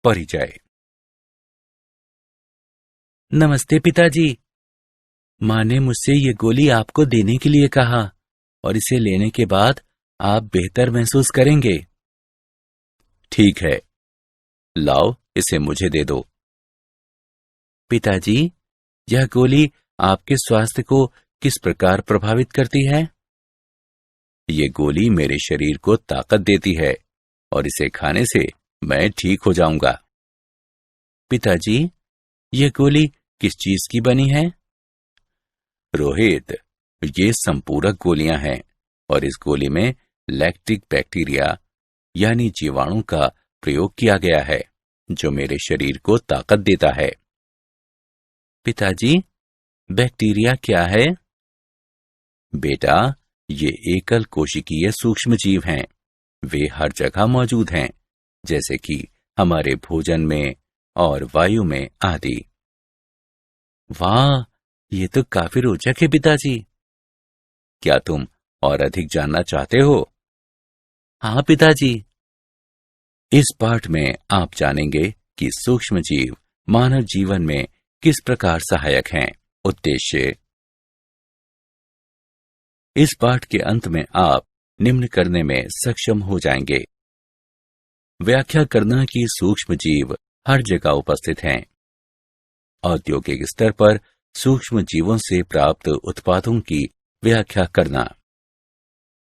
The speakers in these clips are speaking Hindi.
परिचय। नमस्ते पिताजी। माँ ने मुझसे ये गोली आपको देने के लिए कहा और इसे लेने के बाद आप बेहतर महसूस करेंगे। ठीक है, लाओ इसे मुझे दे दो। पिताजी, यह गोली आपके स्वास्थ्य को किस प्रकार प्रभावित करती है? ये गोली मेरे शरीर को ताकत देती है और इसे खाने से मैं ठीक हो जाऊंगा। पिताजी, ये गोली किस चीज की बनी है? रोहित, ये संपूरक गोलियां हैं और इस गोली में लैक्टिक बैक्टीरिया यानी जीवाणु का प्रयोग किया गया है जो मेरे शरीर को ताकत देता है। पिताजी, बैक्टीरिया क्या है? बेटा, ये एकल कोशिकीय सूक्ष्म जीव हैं। वे हर जगह मौजूद हैं, जैसे कि हमारे भोजन में और वायु में आदि। वाह, ये तो काफी रोचक है पिताजी। क्या तुम और अधिक जानना चाहते हो? हाँ पिताजी। इस पाठ में आप जानेंगे कि सूक्ष्म जीव मानव जीवन में किस प्रकार सहायक हैं। उद्देश्य। इस पाठ के अंत में आप निम्न करने में सक्षम हो जाएंगे। व्याख्या करना कि सूक्ष्म जीव हर जगह उपस्थित हैं। औद्योगिक स्तर पर सूक्ष्म जीवों से प्राप्त उत्पादों की व्याख्या करना।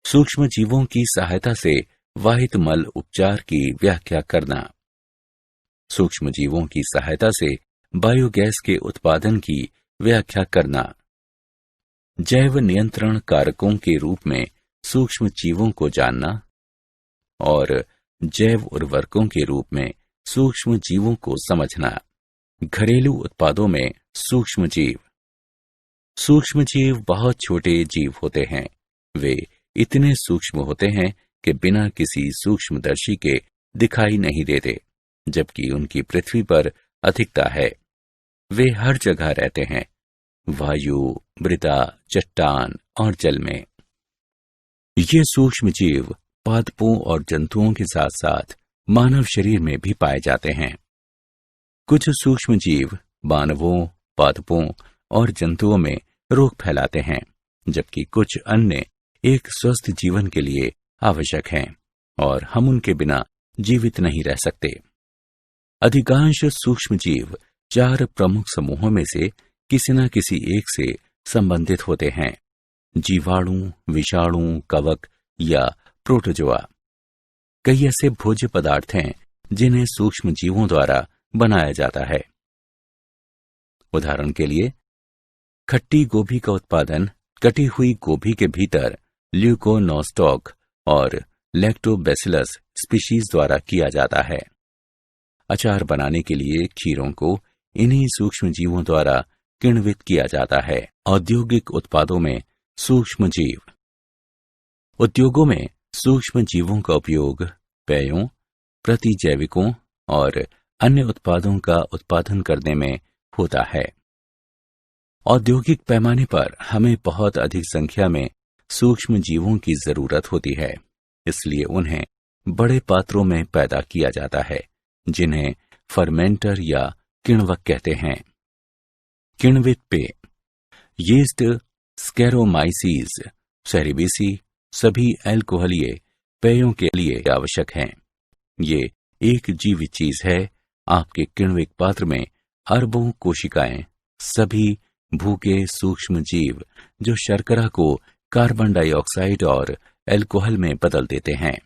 सूक्ष्म जीवों की सहायता से वाहित मल उपचार की व्याख्या करना। सूक्ष्म जीवों की सहायता से बायोगैस के उत्पादन की व्याख्या करना। जैव नियंत्रण कारकों के रूप में सूक्ष्म जीवों को जानना और जैव उर्वरकों के रूप में सूक्ष्म जीवों को समझना। घरेलू उत्पादों में सूक्ष्म जीव। सूक्ष्म जीव बहुत छोटे जीव होते हैं। वे इतने सूक्ष्म होते हैं कि बिना किसी सूक्ष्मदर्शी के दिखाई नहीं देते, जबकि उनकी पृथ्वी पर अधिकता है। वे हर जगह रहते हैं, वायु, मृदा, चट्टान और जल में। ये सूक्ष्म जीव पादपों और जंतुओं के साथ साथ मानव शरीर में भी पाए जाते हैं। कुछ सूक्ष्म जीव मानवों, पादपों और जंतुओं में रोग फैलाते हैं, जबकि कुछ अन्य एक स्वस्थ जीवन के लिए आवश्यक हैं और हम उनके बिना जीवित नहीं रह सकते। अधिकांश सूक्ष्म जीव 4 प्रमुख समूहों में से किसी न किसी एक से संबंधित होते हैं: जीवाणु, विषाणु, कवक या प्रोटोजोआ। कई ऐसे भोज्य पदार्थ हैं जिन्हें सूक्ष्म जीवों द्वारा बनाया जाता है। उदाहरण के लिए, खट्टी गोभी का उत्पादन कटी हुई गोभी के भीतर ल्यूकोनोस्टॉक और लैक्टोबैसिलस स्पीशीज द्वारा किया जाता है। अचार बनाने के लिए खीरों को इन्हीं सूक्ष्म जीवों द्वारा किण्वित किया जाता है। औद्योगिक उत्पादों में सूक्ष्म जीव। उद्योगों में सूक्ष्म जीवों का उपयोग पेयों, प्रतिजैविकों और अन्य उत्पादों का उत्पादन करने में होता है। औद्योगिक पैमाने पर हमें बहुत अधिक संख्या में सूक्ष्म जीवों की जरूरत होती है, इसलिए उन्हें बड़े पात्रों में पैदा किया जाता है, जिन्हें फर्मेंटर या किण्वक कहते हैं। किण्वित पेय। यीस्ट, स्कैरोमाइसीज, सेरेबेसी सभी अल्कोहलीय पेयों के लिए आवश्यक हैं। ये एक जीवित चीज है। आपके किण्वित पात्र में अरबों कोशिकाएं, सभी भूखे सूक्ष्म जीव जो शर्करा को कार्बन डाइऑक्साइड और अल्कोहल में बदल देते हैं।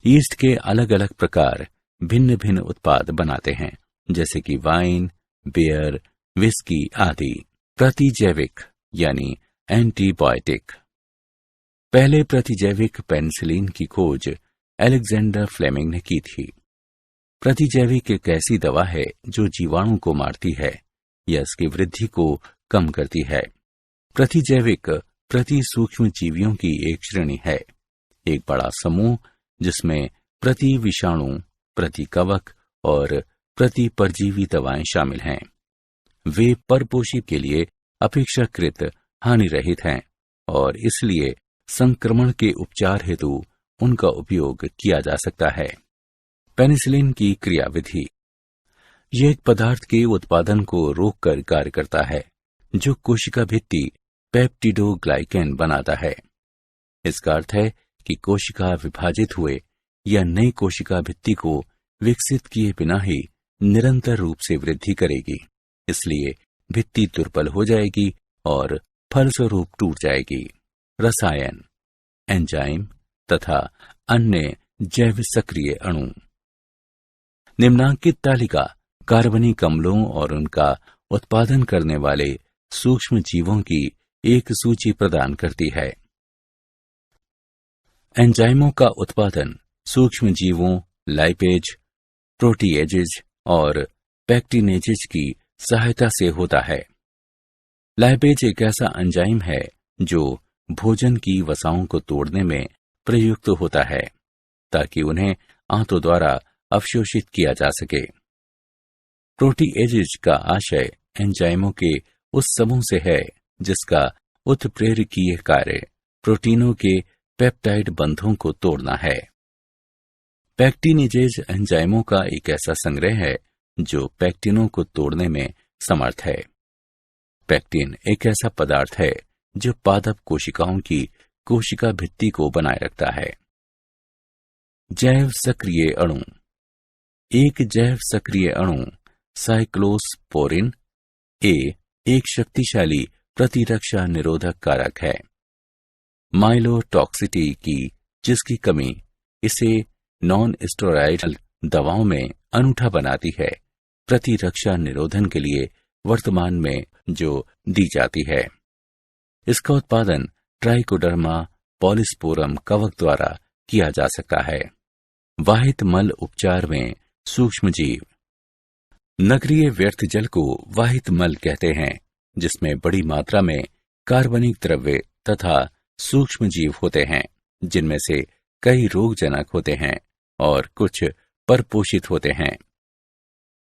यीस्ट के अलग अलग प्रकार भिन्न भिन्न उत्पाद बनाते हैं, जैसे कि वाइन, बियर, विस्की आदि। प्रतिजैविक यानी एंटीबायोटिक। पहले प्रतिजैविक पेनिसिलिन की खोज अलेक्जेंडर फ्लेमिंग ने की थी। प्रतिजैविक एक ऐसी दवा है जो जीवाणु को मारती है या इसकी वृद्धि को कम करती है। प्रतिजैविक प्रति सूक्ष्म जीवियों की एक श्रेणी है, एक बड़ा समूह जिसमें प्रति विषाणु, प्रति कवक और प्रति परजीवी दवाएं शामिल हैं। वे परपोषी के लिए अपेक्षाकृत हानि रहित हैं और इसलिए संक्रमण के उपचार हेतु उनका उपयोग किया जा सकता है। पेनिसिलिन की क्रियाविधि। यह एक पदार्थ के उत्पादन को रोककर कार्य करता है जो कोशिका भित्ति पेप्टिडोग्लाइकेन बनाता है। इसका अर्थ है कि कोशिका विभाजित हुए या नई कोशिका भित्ति को विकसित किए बिना ही निरंतर रूप से वृद्धि करेगी, इसलिए भित्ति दुर्बल हो जाएगी और फलस्वरूप टूट जाएगी। रसायन, एंजाइम तथा अन्य जैव सक्रिय अणु। निम्नांकित तालिका कार्बनिक अम्लों और उनका उत्पादन करने वाले सूक्ष्म जीवों की एक सूची प्रदान करती है। एंजाइमों का उत्पादन सूक्ष्म जीवों लाइपेज, प्रोटीएजेज और पैक्टिनेजेज की सहायता से होता है। लाइपेज एक ऐसा एंजाइम है जो भोजन की वसाओं को तोड़ने में प्रयुक्त होता है ताकि उन्हें आंतों द्वारा अवशोषित किया जा सके। प्रोटीएजेज का आशय एंजाइमों के उस समूह से है जिसका उत्प्रेरकीय कार्य प्रोटीनों के पेप्टाइड बंधों को तोड़ना है। पैक्टिनेजेज एंजाइमों का एक ऐसा संग्रह है जो पैक्टिनों को तोड़ने में समर्थ है। पैक्टिन एक ऐसा पदार्थ है जो पादप कोशिकाओं की कोशिका भित्ति को बनाए रखता है। जैव सक्रिय अणु। एक जैव सक्रिय अणु साइक्लोस्पोरिन ए एक शक्तिशाली प्रतिरक्षा निरोधक कारक है। माइलोटॉक्सिटी की जिसकी कमी इसे नॉन स्टेरॉयडल दवाओं में अनूठा बनाती है, प्रतिरक्षा निरोधन के लिए वर्तमान में जो दी जाती है। इसका उत्पादन ट्राइकोडर्मा पॉलिस्पोरम कवक द्वारा किया जा सकता है। वाहित मल उपचार में सूक्ष्म जीव। नगरीय व्यर्थ जल को वाहित मल कहते हैं, जिसमें बड़ी मात्रा में कार्बनिक द्रव्य तथा सूक्ष्म जीव होते हैं, जिनमें से कई रोगजनक होते हैं और कुछ परपोषित होते हैं।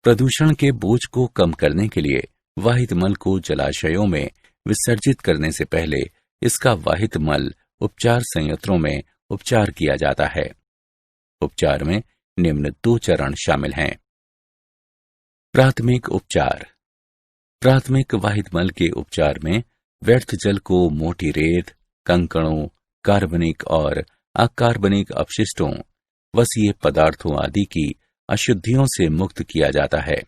प्रदूषण के बोझ को कम करने के लिए वाहित मल को जलाशयों में विसर्जित करने से पहले इसका वाहित मल उपचार संयंत्रों में उपचार किया जाता है। उपचार में निम्न 2 चरण शामिल हैं। प्राथमिक उपचार। प्राथमिक वाहित मल के उपचार में व्यर्थ जल को मोटी रेत, कंकड़ों, कार्बनिक और अकार्बनिक अपशिष्टों, वसीय पदार्थों आदि की अशुद्धियों से मुक्त किया जाता है।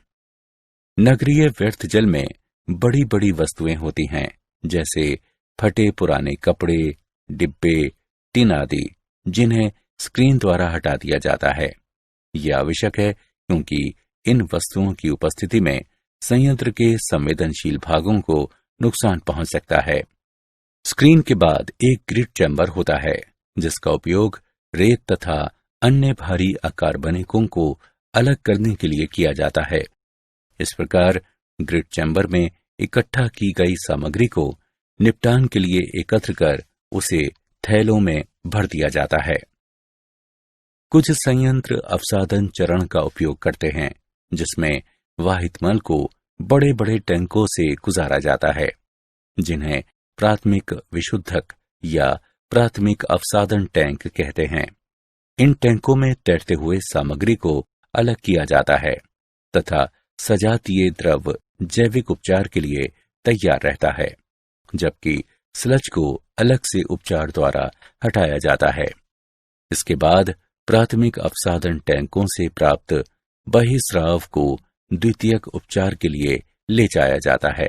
नगरीय व्यर्थ जल में बड़ी बड़ी वस्तुएं होती हैं, जैसे फटे पुराने कपड़े, डिब्बे, टिन आदि, जिन्हें स्क्रीन द्वारा हटा दिया जाता है। यह आवश्यक है क्योंकि इन वस्तुओं की उपस्थिति में संयंत्र के संवेदनशील भागों को नुकसान पहुंच सकता है। स्क्रीन के बाद एक ग्रिड चैम्बर होता है, जिसका उपयोग रेत तथा अन्य भारी अकार्बनिकों को अलग करने के लिए किया जाता है। इस प्रकार ग्रिड चैम्बर में इकट्ठा की गई सामग्री को निपटान के लिए एकत्र कर उसे थैलों में भर दिया जाता है। कुछ संयंत्र अवसादन चरण का उपयोग करते हैं, जिसमें वाहित मल को बड़े बड़े टैंकों से गुजारा जाता है, जिन्हें प्राथमिक विशुद्धक या प्राथमिक अवसादन टैंक कहते हैं। इन टैंकों में तैरते हुए सामग्री को अलग किया जाता है तथा सजातीय द्रव जैविक उपचार के लिए तैयार रहता है, जबकि स्लज को अलग से उपचार द्वारा हटाया जाता है। इसके बाद प्राथमिक अवसादन टैंकों से प्राप्त बहिस्राव को द्वितीयक उपचार के लिए ले जाया जाता है।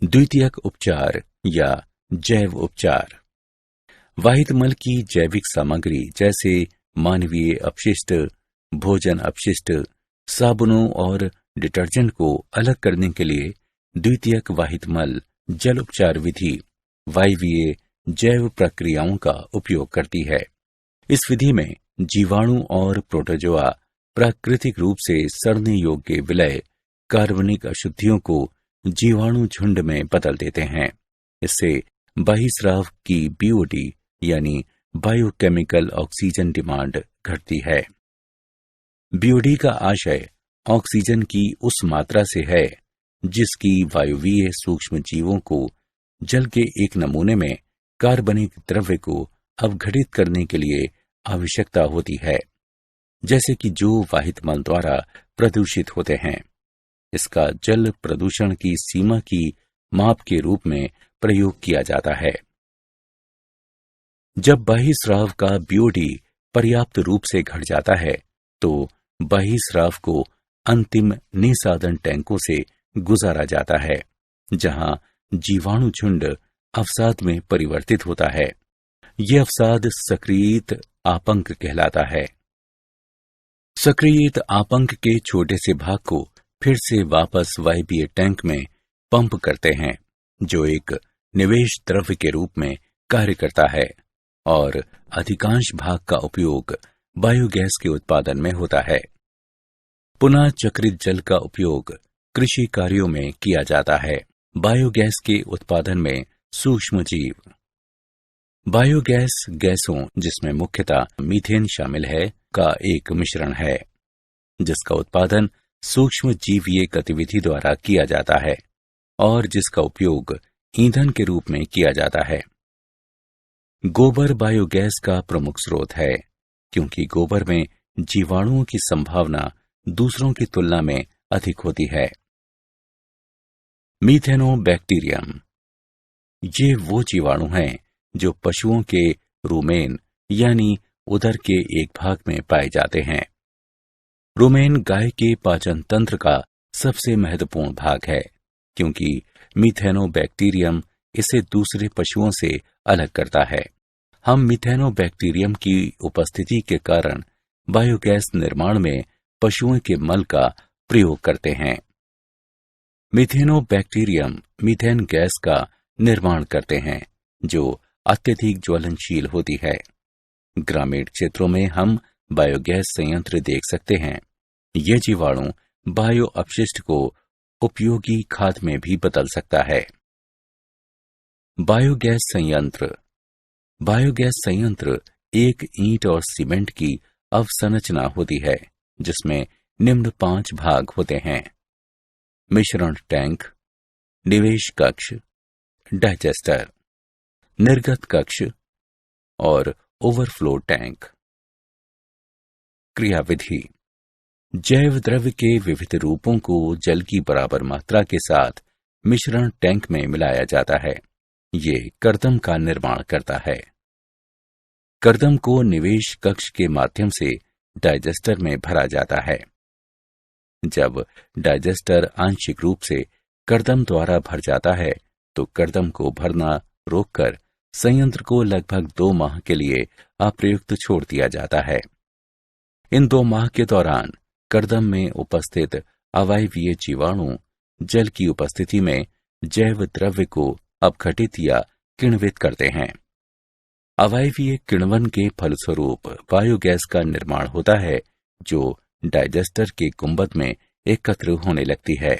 द्वितीयक उपचार या जैव उपचार। वाहित मल की जैविक सामग्री जैसे मानवीय अपशिष्ट, भोजन अपशिष्ट, साबुनों और डिटर्जेंट को अलग करने के लिए द्वितीयक वाहित मल जल उपचार विधि वायवीय जैव प्रक्रियाओं का उपयोग करती है। इस विधि में जीवाणु और प्रोटोजोआ प्राकृतिक रूप से सड़ने योग्य विलय कार्बनिक अशुद्धियों को जीवाणु झुंड में बदल देते हैं। इससे बहिस्राव की बीओडी यानी बायोकेमिकल ऑक्सीजन डिमांड घटती है। बीओडी का आशय ऑक्सीजन की उस मात्रा से है जिसकी वायवीय सूक्ष्म जीवों को जल के एक नमूने में कार्बनिक द्रव्य को अवघटित करने के लिए आवश्यकता होती है। जैसे कि जो वाहित मल द्वारा प्रदूषित होते हैं। इसका जल प्रदूषण की सीमा की माप के रूप में प्रयोग किया जाता है। जब बहिस्राव का बीओडी पर्याप्त रूप से घट जाता है तो बहिस्राव को अंतिम निसादन टैंकों से गुजारा जाता है, जहां जीवाणु झुंड अवसाद में परिवर्तित होता है। यह अवसाद सक्रियित आपंक कहलाता है। सक्रियित आपंक के छोटे से भाग को फिर से वापस वायवीय टैंक में पंप करते हैं, जो एक निवेश द्रव्य के रूप में कार्य करता है, और अधिकांश भाग का उपयोग बायोगैस के उत्पादन में होता है। पुनः चक्रित जल का उपयोग कृषि कार्यों में किया जाता है। बायोगैस के उत्पादन में सूक्ष्म जीव। बायोगैस गैसों, जिसमें मुख्यतः मीथेन शामिल है, का एक मिश्रण है, जिसका उत्पादन सूक्ष्म जीवीय गतिविधि द्वारा किया जाता है और जिसका उपयोग ईंधन के रूप में किया जाता है। गोबर बायोगैस का प्रमुख स्रोत है, क्योंकि गोबर में जीवाणुओं की संभावना दूसरों की तुलना में अधिक होती है। मीथेनोबैक्टीरियम। ये वो जीवाणु हैं जो पशुओं के रूमेन यानी उदर के एक भाग में पाए जाते हैं। रूमेन गाय के पाचन तंत्र का सबसे महत्वपूर्ण भाग है, क्योंकि मीथेनोबैक्टीरियम इसे दूसरे पशुओं से अलग करता है। हम मीथेनोबैक्टीरियम की उपस्थिति के कारण बायोगैस निर्माण में पशुओं के मल का प्रयोग करते हैं। मीथेनोबैक्टीरियम मीथेन गैस का निर्माण करते हैं, जो अत्यधिक ज्वलनशील होती है। ग्रामीण क्षेत्रों में हम बायोगैस संयंत्र देख सकते हैं। ये जीवाणु बायो अपशिष्ट को उपयोगी खाद में भी बदल सकता है। बायोगैस संयंत्र। बायोगैस संयंत्र एक ईंट और सीमेंट की अवसंरचना होती है, जिसमें निम्न 5 भाग होते हैं: मिश्रण टैंक, निवेश कक्ष, डाइजेस्टर, निर्गत कक्ष और ओवरफ्लो टैंक। क्रियाविधि। जैव द्रव्य के विविध रूपों को जल की बराबर मात्रा के साथ मिश्रण टैंक में मिलाया जाता है। ये कर्दम का निर्माण करता है। कर्दम को निवेश कक्ष के माध्यम से डाइजेस्टर में भरा जाता है। जब डाइजेस्टर आंशिक रूप से कर्दम द्वारा भर जाता है, तो कर्दम को भरना रोककर संयंत्र को लगभग 2 माह के लिए अप्रयुक्त छोड़ दिया जाता है। इन 2 माह के दौरान कर्दम में उपस्थित अवायवीय जीवाणु जल की उपस्थिति में जैव द्रव्य को अपघटित या किण्वित करते हैं। अवायवीय किण्वन के फलस्वरूप बायोगैस का निर्माण होता है, जो डाइजेस्टर के गुंबद में एकत्र होने लगती है।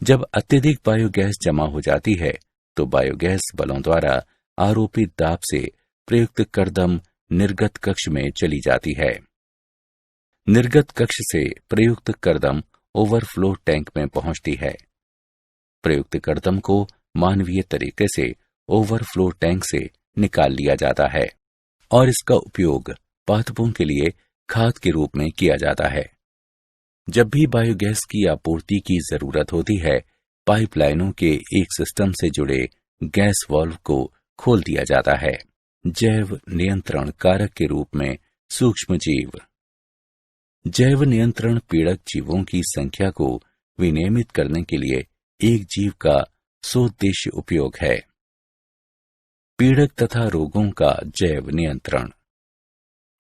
जब अत्यधिक बायोगैस जमा हो जाती है, तो बायोगैस बलों द्वारा आरोपित दाब से प्रयुक्त कर्दम निर्गत कक्ष में चली जाती है। निर्गत कक्ष से प्रयुक्त कर्दम ओवरफ्लो टैंक में पहुंचती है। प्रयुक्त कर्दम को मानवीय तरीके से ओवरफ्लो टैंक से निकाल लिया जाता है और इसका उपयोग पादपों के लिए खाद के रूप में किया जाता है। जब भी बायोगैस की आपूर्ति की जरूरत होती है, पाइपलाइनों के एक सिस्टम से जुड़े गैस वाल्व को खोल दिया जाता है। जैव नियंत्रण कारक के रूप में सूक्ष्म जीव। जैव नियंत्रण पीड़क जीवों की संख्या को विनियमित करने के लिए एक जीव का सोद्देश्य उपयोग है। पीड़क तथा रोगों का जैव नियंत्रण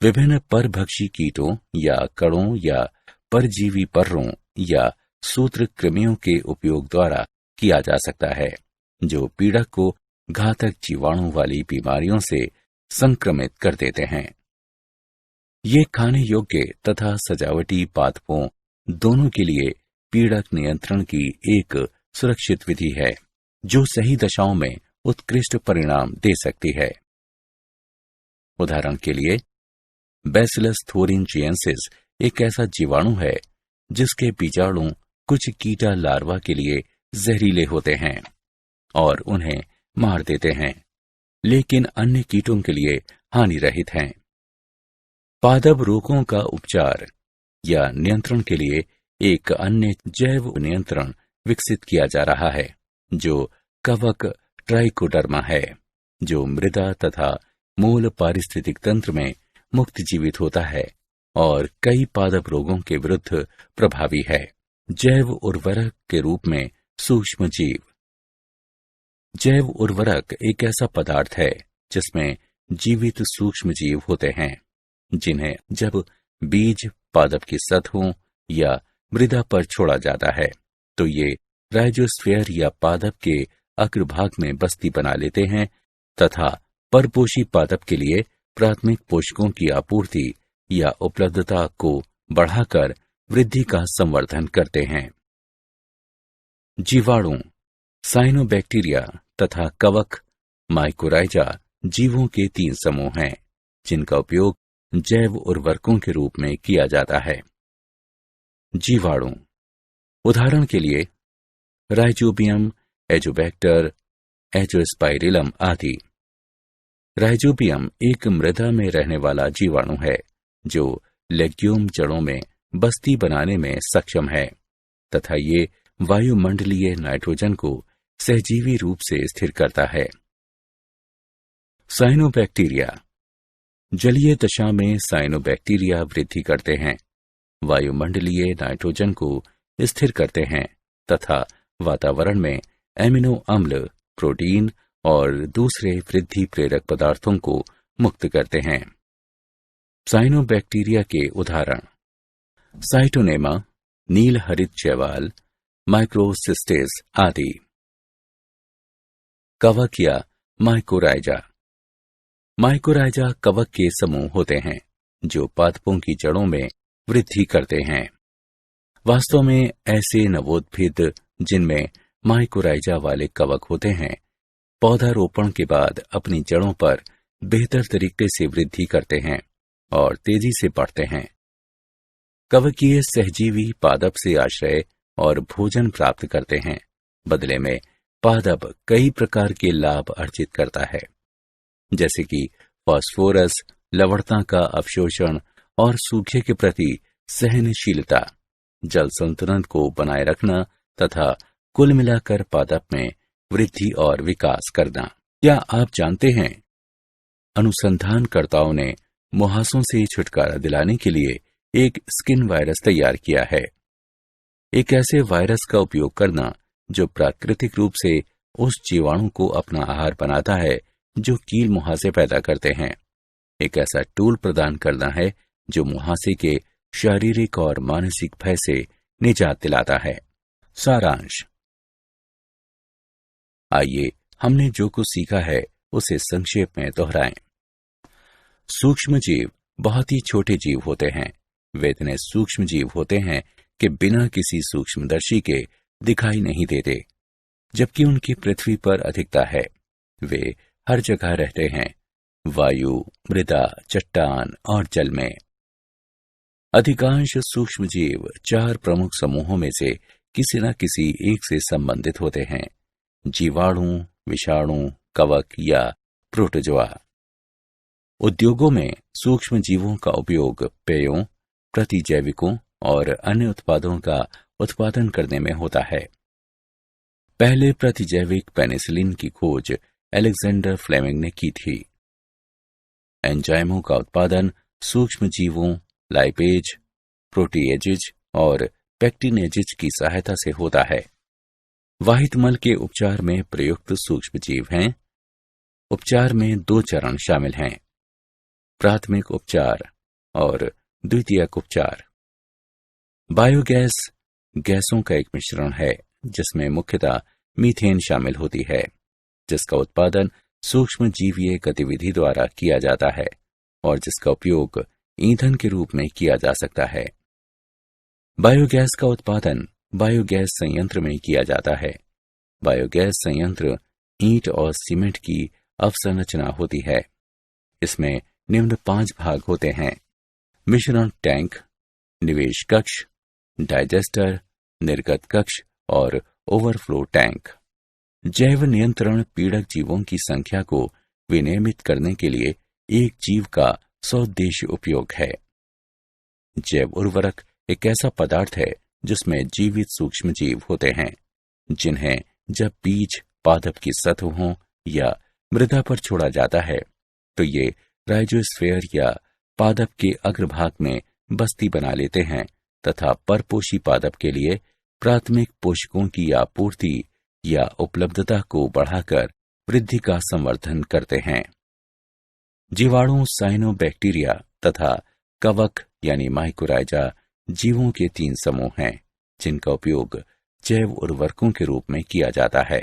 विभिन्न परभक्षी कीटों या कणों या परजीवी पर्रों या सूत्रकृमियों के उपयोग द्वारा किया जा सकता है, जो पीड़क को घातक जीवाणु वाली बीमारियों से संक्रमित कर देते हैं। ये खाने योग्य तथा सजावटी पादपों दोनों के लिए पीड़क नियंत्रण की एक सुरक्षित विधि है, जो सही दशाओं में उत्कृष्ट परिणाम दे सकती है। उदाहरण के लिए, बैसिलस थोरिनजिएंसिस एक ऐसा जीवाणु है जिसके बीजाणु कुछ कीटा लार्वा के लिए जहरीले होते हैं और उन्हें मार देते हैं, लेकिन अन्य कीटों के लिए हानि रहित हैं। पादप रोगों का उपचार या नियंत्रण के लिए एक अन्य जैव नियंत्रण विकसित किया जा रहा है, जो कवक ट्राइकोडर्मा है, जो मृदा तथा मूल पारिस्थितिक तंत्र में मुक्त जीवित होता है और कई पादप रोगों के विरुद्ध प्रभावी है। जैव उर्वरक के रूप में सूक्ष्म जीव। जैव उर्वरक एक ऐसा पदार्थ है जिसमें जीवित सूक्ष्म जीव होते हैं, जिन्हें जब बीज पादप की सतहों या मृदा पर छोड़ा जाता है तो ये राइजोस्फीयर या पादप के अग्रभाग में बस्ती बना लेते हैं तथा परपोषी पादप के लिए प्राथमिक पोषकों की आपूर्ति या उपलब्धता को बढ़ाकर वृद्धि का संवर्धन करते हैं। जीवाणु, साइनोबैक्टीरिया तथा कवक माइकोराइजा जीवों के 3 समूह हैं, जिनका उपयोग जैव उर्वरकों के रूप में किया जाता है। जीवाणु, उदाहरण के लिए राइजोबियम, एजोबैक्टर, एजोस्पाइरिलम आदि। राइजोबियम एक मृदा में रहने वाला जीवाणु है जो लेग्यूम जड़ों में बस्ती बनाने में सक्षम है तथा ये वायुमंडलीय नाइट्रोजन को सहजीवी रूप से स्थिर करता है। साइनोबैक्टीरिया, जलीय दशा में साइनोबैक्टीरिया वृद्धि करते हैं, वायुमंडलीय नाइट्रोजन को स्थिर करते हैं तथा वातावरण में एमिनो अम्ल, प्रोटीन और दूसरे वृद्धि प्रेरक पदार्थों को मुक्त करते हैं। साइनोबैक्टीरिया के उदाहरण साइटोनेमा, नील हरित शैवाल, माइक्रोसिस्टेस आदि। कवक या माइकोराइजा, माइकोराइजा कवक के समूह होते हैं जो पादपों की जड़ों में वृद्धि करते हैं। वास्तव में ऐसे नवोद्भिद जिनमें माइकोराइजा वाले कवक होते हैं, पौधारोपण के बाद अपनी जड़ों पर बेहतर तरीके से वृद्धि करते हैं और तेजी से बढ़ते हैं। कवकीय सहजीवी पादप से आश्रय और भोजन प्राप्त करते हैं। बदले में पादप कई प्रकार के लाभ अर्जित करता है, जैसे कि फास्फोरस, लवणता का अवशोषण और सूखे के प्रति सहनशीलता, जल संतुलन को बनाए रखना तथा कुल मिलाकर पादप में वृद्धि और विकास करना। क्या आप जानते हैं, अनुसंधानकर्ताओं ने मुहासों से छुटकारा दिलाने के लिए एक स्किन वायरस तैयार किया है। एक ऐसे वायरस का उपयोग करना जो प्राकृतिक रूप से उस जीवाणु को अपना आहार बनाता है जो कील मुहासे पैदा करते हैं। एक ऐसा टूल प्रदान करना है जो मुहासे के शारीरिक और मानसिक भय से निजात दिलाता है। सारांश, आइए हमने जो कुछ सीखा है उसे संक्षेप में दोहराएं। सूक्ष्म जीव बहुत ही छोटे जीव होते हैं। वे इतने सूक्ष्म जीव होते हैं कि बिना किसी सूक्ष्मदर्शी के दिखाई नहीं देते, जबकि उनकी पृथ्वी पर अधिकता है। वे हर जगह रहते हैं, वायु, मृदा, चट्टान और जल में। अधिकांश सूक्ष्म जीव 4 प्रमुख समूहों में से किसी न किसी एक से संबंधित होते हैं: जीवाणु, विषाणु, कवक या प्रोटोजोआ। उद्योगों में सूक्ष्म जीवों का उपयोग पेयों, प्रतिजैविकों और अन्य उत्पादों का उत्पादन करने में होता है। पहले प्रतिजैविक पेनिसिलिन की खोज अलेक्जेंडर फ्लेमिंग ने की थी। एंजाइमों का उत्पादन सूक्ष्म जीवों, लाइपेज, प्रोटीएजेज और पेक्टिनेजेज की सहायता से होता है। वाहित मल के उपचार में प्रयुक्त सूक्ष्म जीव हैं। उपचार में 2 चरण शामिल हैं: प्राथमिक उपचार और द्वितीयक उपचार। बायोगैस गैसों का एक मिश्रण है जिसमें मुख्यतः मीथेन शामिल होती है, जिसका उत्पादन सूक्ष्म जीवीय गतिविधि द्वारा किया जाता है और जिसका उपयोग ईंधन के रूप में किया जा सकता है। बायोगैस का उत्पादन बायोगैस संयंत्र में किया जाता है। बायोगैस संयंत्र ईंट और सीमेंट की अवसंरचना होती है। इसमें निम्न 5 भाग होते हैं: मिश्रण टैंक, निवेश कक्ष, डाइजेस्टर, निर्गत कक्ष और ओवरफ्लो टैंक। जैव नियंत्रण पीड़क जीवों की संख्या को विनियमित करने के लिए एक जीव का स्वदेशी उपयोग है। जैव उर्वरक एक ऐसा पदार्थ है जिसमें जीवित सूक्ष्म जीव होते हैं, जिन्हें जब बीज पादप की सतहों या मृदा पर छोड़ा जाता है तो ये राइजोस्फीयर या पादप के अग्रभाग में बस्ती बना लेते हैं तथा परपोषी पादप के लिए प्राथमिक पोषकों की आपूर्ति या उपलब्धता को बढ़ाकर वृद्धि का संवर्धन करते हैं। जीवाणु, साइनोबैक्टीरिया तथा कवक यानी माइकोराइजा जीवों के 3 समूह हैं जिनका उपयोग जैव उर्वरकों के रूप में किया जाता है।